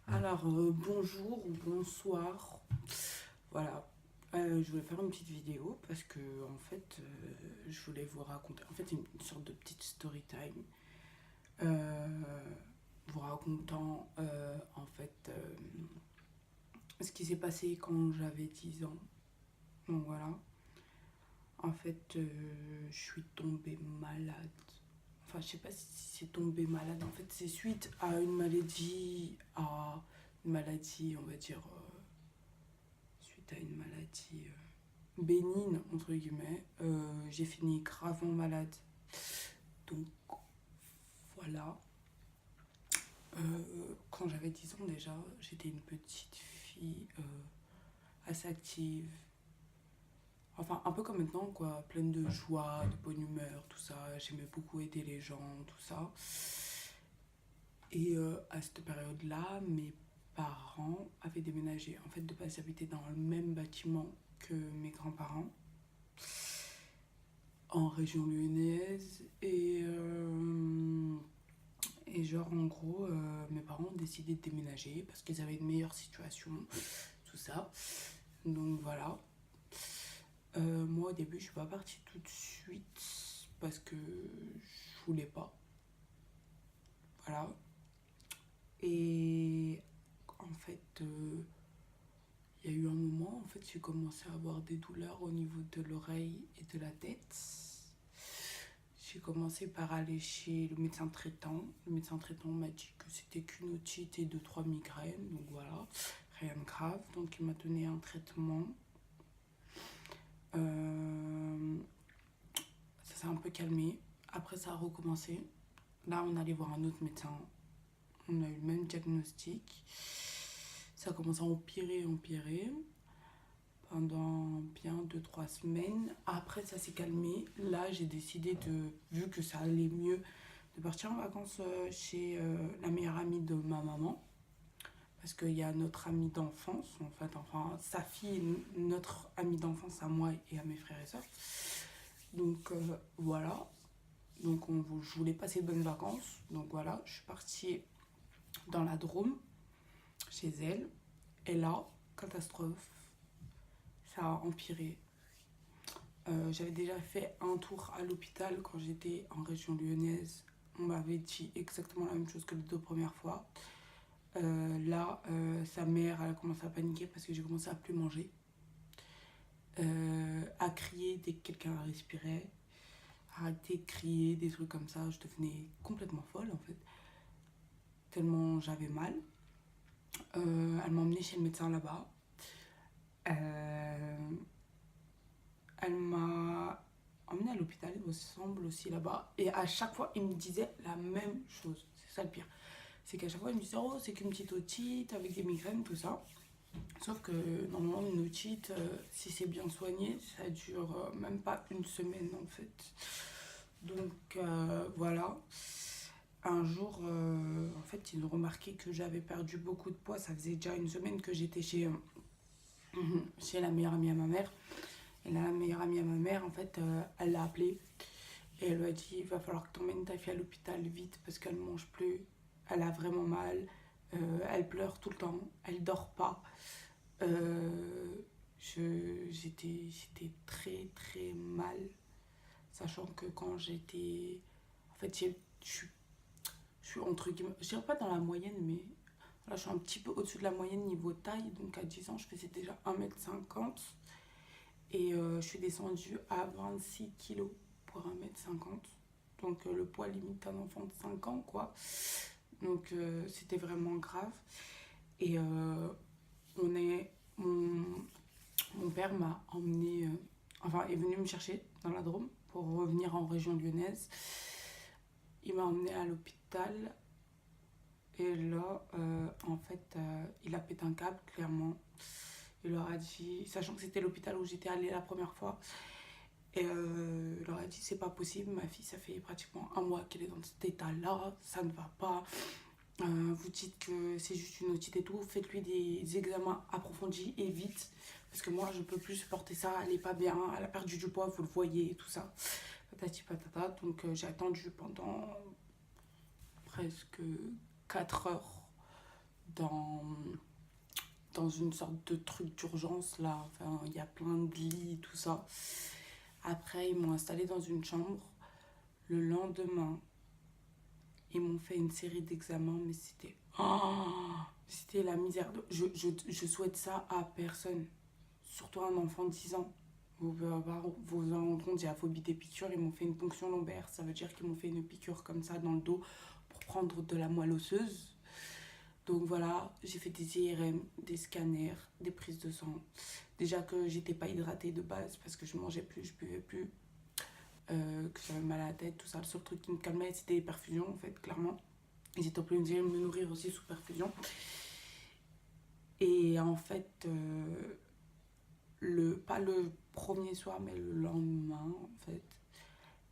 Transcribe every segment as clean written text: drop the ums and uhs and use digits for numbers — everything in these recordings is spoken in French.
Alors, bonjour ou bonsoir. Voilà. Je voulais faire une petite vidéo parce que, en fait, je voulais vous raconter. En fait, une sorte de petite story time. Vous racontant, en fait, ce qui s'est passé quand j'avais 10 ans. Donc, voilà. En fait, je suis tombée malade. Enfin, je sais pas si c'est tombée malade. En fait, c'est suite à une maladie, on va dire, suite à une maladie bénigne, entre guillemets, j'ai fini gravement malade. Donc voilà. Quand j'avais 10 ans déjà, j'étais une petite fille assez active. Enfin, un peu comme maintenant, quoi, pleine de joie, de bonne humeur, tout ça. J'aimais beaucoup aider les gens, tout ça. Et à cette période-là, mes parents avaient déménagé. En fait, de base, j'habitais dans le même bâtiment que mes grands-parents, en région lyonnaise. Et genre, en gros, mes parents ont décidé de déménager parce qu'ils avaient une meilleure situation, tout ça. Donc voilà. Moi, au début, je suis pas partie tout de suite parce que je voulais pas. Voilà. Et en fait, il y a eu un moment, en fait, j'ai commencé à avoir des douleurs au niveau de l'oreille et de la tête. J'ai commencé par aller chez le médecin traitant. Le médecin traitant m'a dit que c'était qu'une otite et 2-3 migraines. Donc voilà, rien de grave. Donc il m'a donné un traitement. Euh, Ça s'est un peu calmé. Après, ça a recommencé. Là, on allait voir un autre médecin. On a eu le même diagnostic. Ça a commencé à empirer pendant bien 2-3 semaines. Après, ça s'est calmé. Là, j'ai décidé vu que ça allait mieux, de partir en vacances chez la meilleure amie de ma maman. Parce qu'il y a notre amie d'enfance, en fait, enfin, sa fille est notre amie d'enfance à moi et à mes frères et sœurs. Donc, voilà. Donc, je voulais passer de bonnes vacances. Donc, voilà, je suis partie dans la Drôme, chez elle. Et là, catastrophe, ça a empiré. J'avais déjà fait un tour à l'hôpital quand j'étais en région lyonnaise. On m'avait dit exactement la même chose que les 2 premières fois. Là, sa mère, elle a commencé à paniquer parce que j'ai commencé à plus manger. À crier dès que quelqu'un respirait. Arrêter de crier, des trucs comme ça. Je devenais complètement folle en fait. Tellement j'avais mal. Elle m'a emmenée chez le médecin là-bas. Euh, Elle m'a emmenée à l'hôpital, il me semble aussi là-bas. Et à chaque fois, il me disait la même chose. C'est ça le pire. C'est qu'à chaque fois, il me disait, oh, c'est qu'une petite otite avec des migraines, tout ça. Sauf que normalement, une otite, si c'est bien soigné, ça dure même pas une semaine en fait. Donc voilà. Un jour, en fait, ils ont remarqué que j'avais perdu beaucoup de poids. Ça faisait déjà une semaine que j'étais chez la meilleure amie à ma mère. Et là, la meilleure amie à ma mère, en fait, elle l'a appelée et elle lui a dit il va falloir que tu emmènes ta fille à l'hôpital vite parce qu'elle ne mange plus, elle a vraiment mal, elle pleure tout le temps, elle dort pas. J'étais très très mal, sachant que quand j'étais. En fait, je suis entre guillemets, je dirais pas dans la moyenne, mais là, je suis un petit peu au-dessus de la moyenne niveau taille. Donc à 10 ans, je faisais déjà 1,50 m. Et je suis descendue à 26 kilos pour 1,50 m. Donc le poids limite d'un enfant de 5 ans, quoi. Donc c'était vraiment grave. Et on est, mon père m'a emmené, enfin est venu me chercher dans la Drôme pour revenir en région lyonnaise. Il m'a emmené à l'hôpital. Et là, en fait, il a pété un câble, clairement. Il leur a dit, sachant que c'était l'hôpital où j'étais allée la première fois, et il leur a dit c'est pas possible, ma fille ça fait pratiquement un mois qu'elle est dans cet état là, ça ne va pas. Vous dites que c'est juste une otite et tout, faites-lui des examens approfondis et vite. Parce que moi je peux plus supporter ça, elle est pas bien, elle a perdu du poids, vous le voyez et tout ça. Patati patata, donc j'ai attendu pendant presque 4 heures dans, dans une sorte de truc d'urgence là. Enfin, il y a plein de lits, tout ça. Après, ils m'ont installée dans une chambre. Le lendemain, ils m'ont fait une série d'examens, mais c'était... Oh, c'était la misère. Je souhaite ça à personne. Surtout un enfant de 10 ans. Vous pouvez vous en rendre compte, j'ai la phobie des piqûres. Ils m'ont fait une ponction lombaire. Ça veut dire qu'ils m'ont fait une piqûre comme ça dans le dos pour prendre de la moelle osseuse. Donc voilà, j'ai fait des IRM, des scanners, des prises de sang. Déjà que j'étais pas hydratée de base parce que je mangeais plus, je buvais plus, que j'avais mal à la tête, tout ça. Le seul truc qui me calmait, c'était les perfusions, en fait, clairement. Ils étaient obligés de me nourrir aussi sous perfusion. Et en fait, pas le premier soir, mais le lendemain, en fait,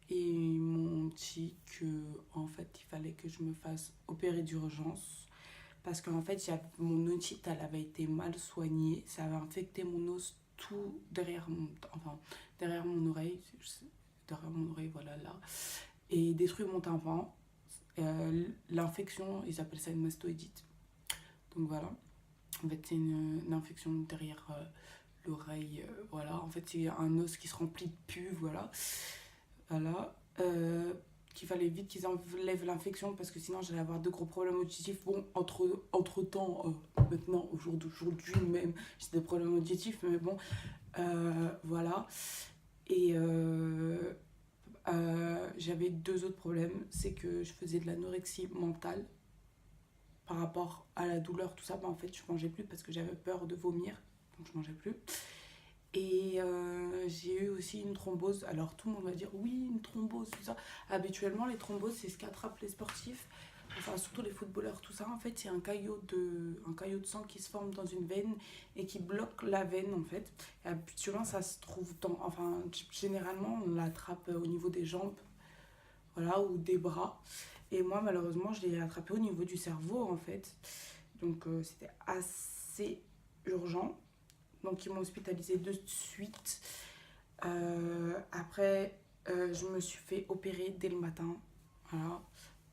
et ils m'ont dit que, en fait, il fallait que je me fasse opérer d'urgence. Parce qu'en fait, mon otite, elle avait été mal soignée. Ça avait infecté mon os tout derrière mon oreille. Derrière mon oreille, voilà, là. Et détruit mon tympan. L'infection, ils appellent ça une mastoïdite. Donc voilà. En fait, c'est une infection derrière l'oreille. Voilà. En fait, c'est un os qui se remplit de pus. Voilà. Voilà. Qu'il fallait vite qu'ils enlèvent l'infection parce que sinon j'allais avoir de gros problèmes auditifs. Bon, entre temps, maintenant, au jour d'aujourd'hui même, j'ai des problèmes auditifs, mais bon, voilà. Et j'avais deux autres problèmes. C'est que je faisais de l'anorexie mentale par rapport à la douleur, tout ça. Bah, en fait, je mangeais plus parce que j'avais peur de vomir, donc je mangeais plus. Et j'ai eu aussi une thrombose. Alors tout le monde va dire oui, une thrombose, tout ça. Habituellement, les thromboses, c'est ce qu'attrapent les sportifs, enfin surtout les footballeurs, tout ça. En fait, c'est un caillot de sang qui se forme dans une veine et qui bloque la veine en fait. Et habituellement, ça se trouve généralement, on l'attrape au niveau des jambes, voilà, ou des bras. Et moi, malheureusement, je l'ai attrapé au niveau du cerveau en fait. Donc c'était assez urgent. Donc ils m'ont hospitalisée de suite. Après, je me suis fait opérer dès le matin. Voilà.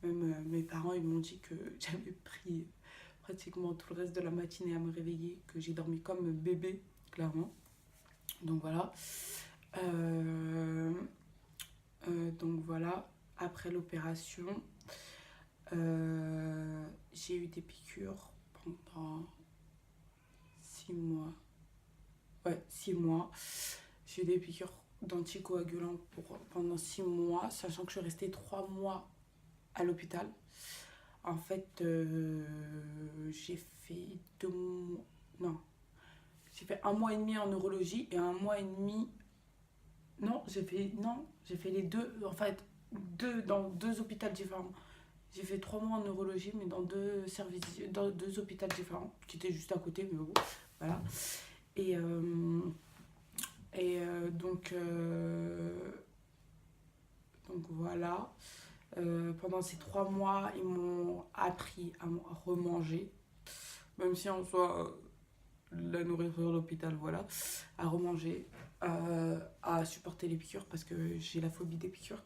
Même mes parents, ils m'ont dit que j'avais pris pratiquement tout le reste de la matinée à me réveiller, que j'ai dormi comme bébé, clairement. Donc voilà. Euh, donc voilà. Après l'opération, j'ai eu des piqûres pendant 6 mois. Ouais, 6 mois. J'ai eu des piqûres d'anticoagulants pendant 6 mois, sachant que je suis restée 3 mois à l'hôpital. En fait, j'ai fait 2 mois. Non, j'ai fait 1 mois et demi en neurologie et 1 mois et demi. Non, j'ai fait les deux. En fait, dans deux hôpitaux différents. J'ai fait 3 mois en neurologie, mais dans deux services, dans deux hôpitaux différents, qui étaient juste à côté, mais bon, voilà. Et, donc voilà. Pendant ces 3 mois, ils m'ont appris à remanger. Même si en soi, la nourriture de l'hôpital, voilà. À remanger, à supporter les piqûres parce que j'ai la phobie des piqûres.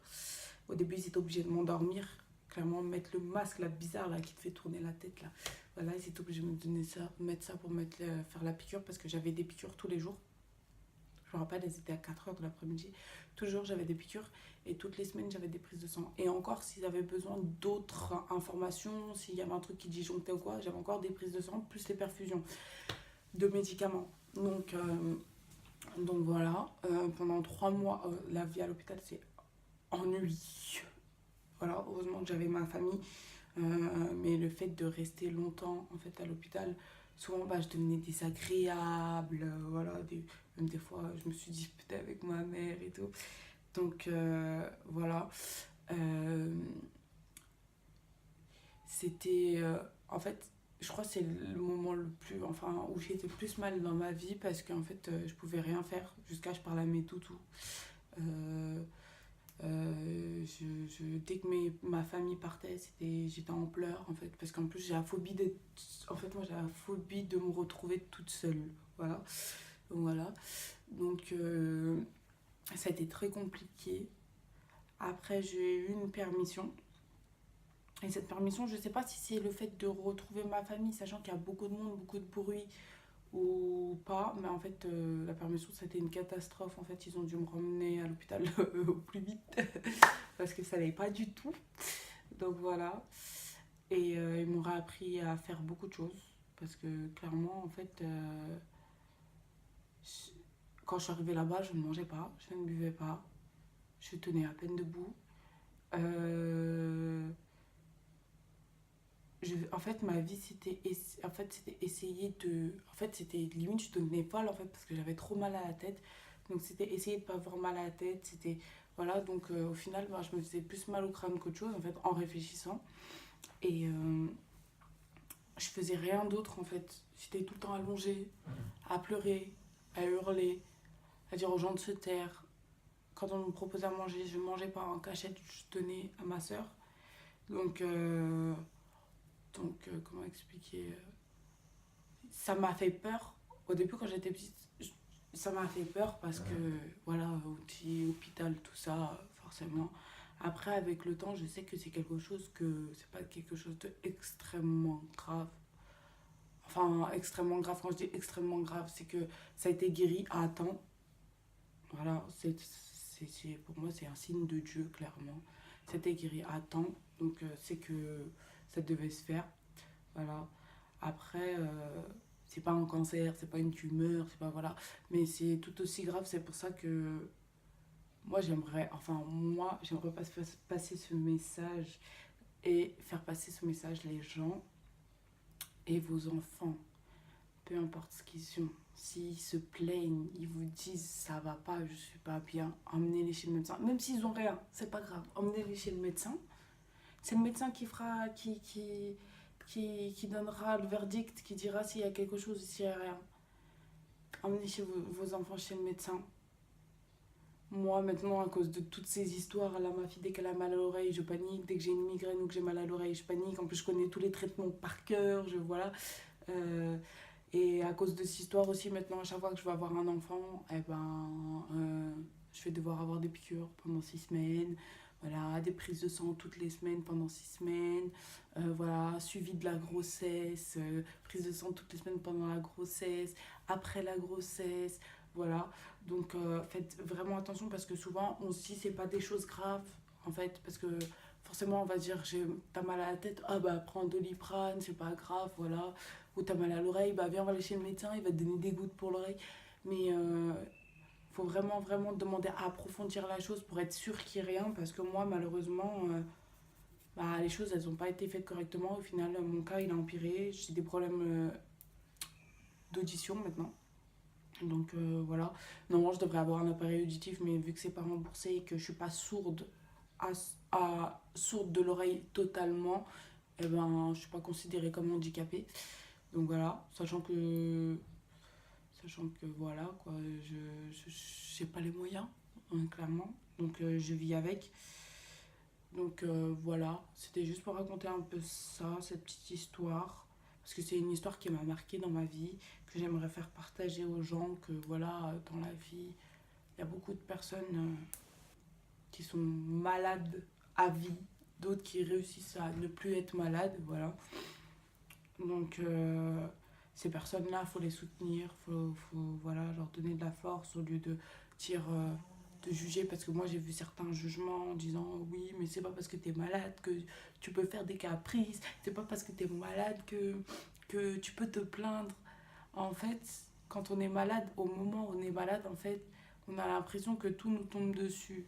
Au début, ils étaient obligés de m'endormir. Clairement, mettre le masque là, bizarre là, qui te fait tourner la tête là. Voilà, ils étaient obligés de me donner ça, mettre ça pour faire la piqûre parce que j'avais des piqûres tous les jours. Je me rappelle, elles étaient à 4h de l'après-midi. Toujours, j'avais des piqûres et toutes les semaines, j'avais des prises de sang. Et encore, s'ils avaient besoin d'autres informations, s'il y avait un truc qui disjonctait ou quoi, j'avais encore des prises de sang, plus les perfusions de médicaments. Donc voilà, pendant 3 mois, la vie à l'hôpital, c'est ennui. Voilà, heureusement que j'avais ma famille. Mais le fait de rester longtemps en fait, à l'hôpital, souvent bah, je devenais désagréable. Voilà, même des fois, je me suis disputée avec ma mère et tout. Donc voilà. Euh, C'était. En fait, je crois que c'est le moment le plus. Enfin, où j'ai été le plus mal dans ma vie parce qu'en fait, je pouvais rien faire jusqu'à je parlais à mes toutous. Euh, Dès que ma famille partait, j'étais en pleurs en fait, parce qu'en plus j'ai la phobie d'être. En fait, moi j'ai la phobie de me retrouver toute seule. Voilà. Donc, voilà. Donc ça a été très compliqué. Après, j'ai eu une permission Et cette permission, je sais pas si c'est le fait de retrouver ma famille, sachant qu'il y a beaucoup de monde, beaucoup de bruit ou pas, mais en fait, la permission, c'était une catastrophe. En fait, ils ont dû me ramener à l'hôpital au plus vite parce que ça n'allait pas du tout. Donc voilà. Et ils m'ont réappris à faire beaucoup de choses parce que clairement, en fait, quand je suis arrivée là-bas, je ne mangeais pas, je ne buvais pas, je tenais à peine debout. Euh, en fait, ma vie, c'était essayer de. En fait, c'était limite, je devenais folle en fait parce que j'avais trop mal à la tête. Donc, c'était essayer de pas avoir mal à la tête. C'était. Voilà, donc au final, ben, je me faisais plus mal au crâne qu'autre chose en fait en réfléchissant. Et je faisais rien d'autre en fait. J'étais tout le temps allongée, à pleurer, à hurler, à dire aux gens de se taire. Quand on me proposait à manger, je ne mangeais pas en cachette, je donnais à ma soeur. Donc, comment expliquer ça m'a fait peur. Au début, quand j'étais petite, ça m'a fait peur parce que, voilà, outil, hôpital, tout ça, forcément. Après, avec le temps, je sais que c'est quelque chose que. C'est pas quelque chose d'extrêmement grave. Enfin, extrêmement grave, quand je dis extrêmement grave, c'est que ça a été guéri à temps. Voilà, pour moi, c'est un signe de Dieu, clairement. C'était guéri à temps, donc c'est que ça devait se faire. Voilà. Après, c'est pas un cancer, c'est pas une tumeur, c'est pas voilà, mais c'est tout aussi grave. C'est pour ça que moi, j'aimerais passer ce message et faire passer ce message les gens et vos enfants, peu importe ce qu'ils sont. S'ils se plaignent, ils vous disent ça va pas, je suis pas bien, emmenez-les chez le médecin. Même s'ils ont rien, c'est pas grave, emmenez-les chez le médecin. C'est le médecin qui fera, qui donnera le verdict, qui dira s'il y a quelque chose ou s'il n'y a rien. Emmenez vos enfants chez le médecin. Moi, maintenant, à cause de toutes ces histoires, là, ma fille, dès qu'elle a mal à l'oreille, je panique. Dès que j'ai une migraine ou que j'ai mal à l'oreille, je panique. En plus, je connais tous les traitements par cœur, voilà. Euh, et à cause de cette histoire aussi, maintenant, à chaque fois que je vais avoir un enfant, je vais devoir avoir des piqûres pendant 6 semaines. Voilà, des prises de sang toutes les semaines pendant 6 semaines. Voilà, suivi de la grossesse, prise de sang toutes les semaines pendant la grossesse, après la grossesse. Voilà, donc faites vraiment attention parce que souvent on se dit c'est pas des choses graves en fait, parce que forcément on va dire t'as mal à la tête, ah bah prends Doliprane, c'est pas grave, voilà. Ou t'as mal à l'oreille, bah viens, on va aller chez le médecin, il va te donner des gouttes pour l'oreille. Mais faut vraiment, vraiment demander à approfondir la chose pour être sûr qu'il n'y ait rien, parce que moi, malheureusement, bah, les choses, elles n'ont pas été faites correctement. Au final, mon cas, il a empiré. J'ai des problèmes d'audition maintenant. Donc voilà. Normalement, je devrais avoir un appareil auditif, mais vu que c'est pas remboursé et que je suis pas sourde, à, sourde de l'oreille totalement, eh ben, je suis pas considérée comme handicapée. Donc voilà, sachant que voilà, quoi, je n'ai pas les moyens, hein, clairement. Donc je vis avec. Donc voilà, c'était juste pour raconter un peu ça, cette petite histoire. Parce que c'est une histoire qui m'a marquée dans ma vie, que j'aimerais faire partager aux gens, que voilà, dans la vie, il y a beaucoup de personnes qui sont malades à vie, d'autres qui réussissent à ne plus être malades, voilà. Donc ces personnes-là, il faut les soutenir, faut voilà, leur donner de la force au lieu de dire, de juger. Parce que moi, j'ai vu certains jugements en disant oui, mais c'est pas parce que t'es malade que tu peux faire des caprices, c'est pas parce que t'es malade que tu peux te plaindre. En fait, quand on est malade, au moment où on est malade, en fait, on a l'impression que tout nous tombe dessus,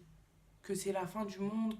que c'est la fin du monde,